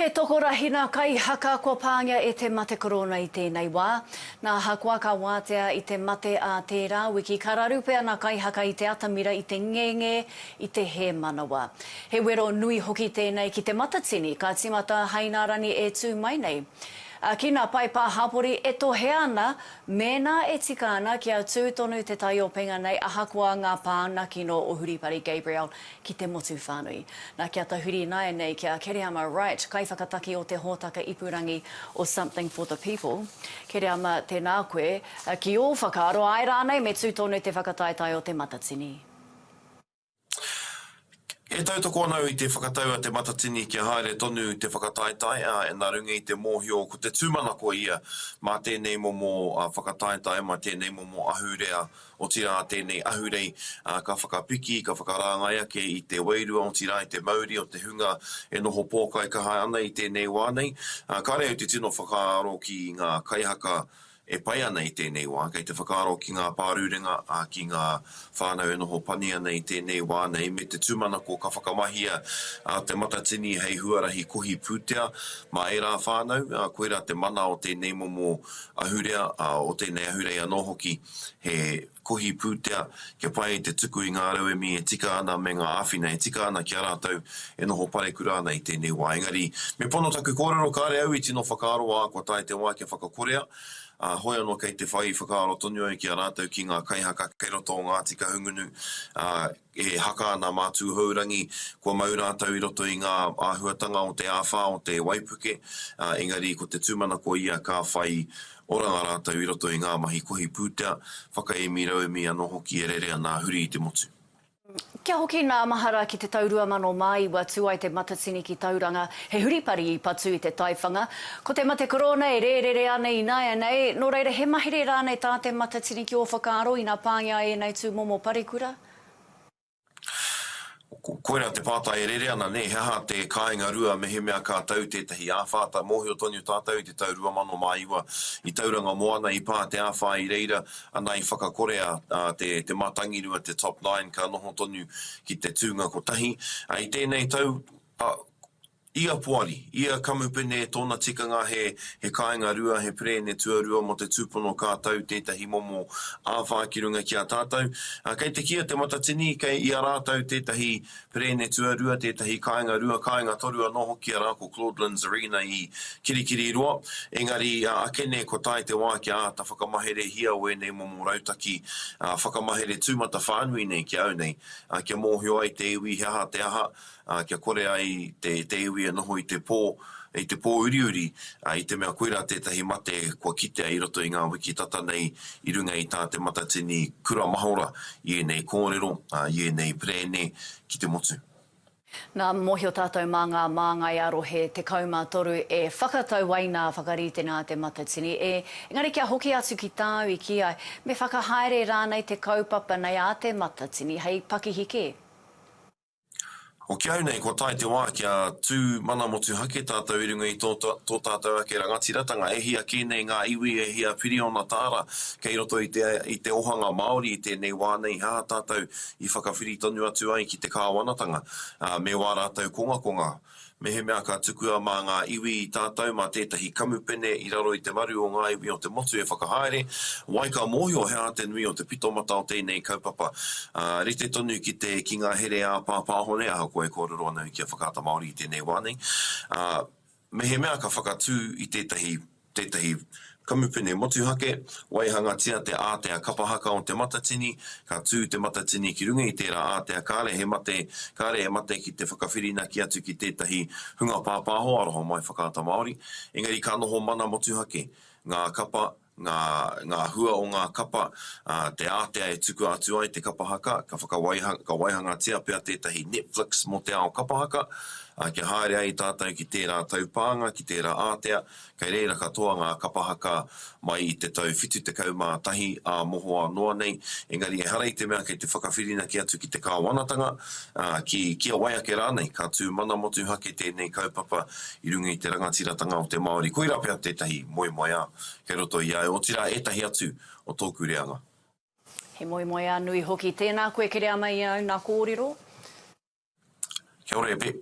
He tokorahina kaihaka kua pāngia e te mate korona i tēnei wā. Nā hakua ka wātea i te mate a tērā wiki kararu pēr nā kaihaka i te atamira i te ngenge i te he manawa. He wero nui hoki tēnei ki te matatini ka timata hainarani e tū mai nei. Ki nā pai pā hapori e tohe ana, mēnā e tika ana ki a tūtonu te tai o penga nei a hakua ngā pāna kino o Huripari Gabrielle ki te motu whānui. Nā kia tahuri nai nei ki a Kereama Wright, kaiwhakataki o te hōtaka ipurangi o Something for the People. Kereama, tēnā koe, ki o whakaaro ai rānei me tūtonu te whakataetai o te matatini. E tautoko anau i te whakatau a te matatini kia haere tonu te whakataetai e nā runga i te mōhio ko te tūmanako ia mā tēnei momo whakataetai mā tēnei momo ahurea o tira tēnei ahurei ka whakapiki, ka whakarangai ake i te wairua o tira i te mauri o te hunga e noho pōkai ka hae ana i tēnei wānei. Ka reo te tino whakaaro ki ngā kaihaka e pai ana i tēnei wā, kei te whakaaro ki ngā pārurenga ki ngā whānau e noho pani ana i tēnei wā nei, me te tūmanako ka whakamahia te matatini hei huarahi kohi pūtea, mā e rā whānau, koera te mana o tēnei momo ahurea, o tēnei ahurea no hoki, he kohi pūtea, ke pai te tuku i ngā rauemi e tika ana me ngā āwhina, e tika ana ki a rātau e noho parekura ana i tēnei wā. Engari, me pono taku kōrero kāre au i tino whakaaro wā, kua tae te wā kia whakakorea, hoi anō kei te whai whakaaro tonu ai ki a rātau ki ngā kaihaka kei roto o ngā tika hungunu e haka ana mātū haurangi kua mau rātau i roto i ngā āhuatanga o te āwha o te waipuke engari ko te tūmanako ia ka whai oranga rātau i roto i ngā mahi kohi pūtea whakaemi rauemi anō hoki e rere ana huri i te motu. Kia hoki nā mahara ki te taurua mano mai wa tū ai te matatini ki tauranga he huripari i patu i te taiwhanga. Ko te mate korona e rere ana i nai nei, nō reira he mahere rānei tā te matatini ki o whakaaro i nā pāngia e nei tū momo parekura? Koera te pātai e rere ana ne, heha te kāinga rua me he mea kā tau tētahi āwhāta mōhio tonu tātou i te taurua mano māiwa i tauranga moana i pā te āwhā i reira ana i whakakorea te mātangirua te top 9 ka noho tonu ki te tūnga ko tahi. I tēnei tau ia puari, ia kamupene tōna tikanga he kāinga rua, he prene tuarua mo te tūpono kātau tētahi momo āwhā ki runga ki a tātou. Kei te kia te matatini, kei ia rātau tētahi prene tuarua, tētahi kāinga rua, kāinga torua noho ki a rāko Claudelands Arena i Kirikiri roa. Engari, akene ko tai te wā ki a ta whakamahere hia oe nei momo rautaki, whakamahere tūmata whānui nei ki au nei, kia mōhio ai te iwi heha te aha, kia kore ai te iwi e noho i te pō uriuri, i te mea koera tētahi mate kua kitea i roto i ngā wiki tata nei i runga i tā te matatini kura mahora i nei kōrero, i nei prene ki te motu. Nā mōhio tātou mā ngā māngai aro he te kaumātoru e whakatau ai nā whakarite nā te matatini engari kia hoki atu ki tāu i ki ai, me whakahaere rānei te kaupapa nei a te matatini, hei pakihike? O ki au nei, ko tai te wā kia tū mana motu hake tātou i runga i tō tātou ake rangatiratanga. E hia kēnei ngā iwi, e hia piriona tāra kei roto i te ohanga Māori i tēnei wānei hā tātou i whakawhiri tonu atu ai ki te kāwanatanga. Me wā rātou konga. Me he mea ka tukua mā ngā iwi i tātou mā tētahi kamupene i raro i te maru o ngā iwi o te motu e whakahaere. Wai ka mōhio hea te nui o te pitomata o tēnei kaupapa. Rite tonu ki ngā here a pāpāhone a koe kōrero ana ki a whakata Māori i tēnei wānei. Me he mea ka whakatū i tētahi kamupene motuhake, waihangatia te ātea kapa haka o te matatini, ka tū te matatini ki runga i tērā ātea kāre he mate ki te whakawhirina ki atu ki tētahi hunga pāpāho aroho mai whakaata Māori. Engari ka noho mana motuhake, ngā kapa, ngā hua o ngā kapa, te ātea e tuku atu ai te kapa haka, ka waihangatia pia tētahi Netflix mo te ao kapa haka, kia haere ai tātou ki tērā taupānga, ki tērā ātea, kei reira katoa ngā kapahaka mai i te tau whitu te kaumā tahi a mohoa noa nei. Engari e harei te mea kei te whakawhirina ki atu ki te kāwanatanga, kia waiake rānei, ka tū mana motu hake tēnei kaupapa i runga i te rangatiratanga o te Māori. Koira pia tētahi moe a, kei roto i au, o tira etahi atu o tōku reanga. He moe a nui hoki tēnā koe Kereama i au nā kōrero. Kia ora e pe.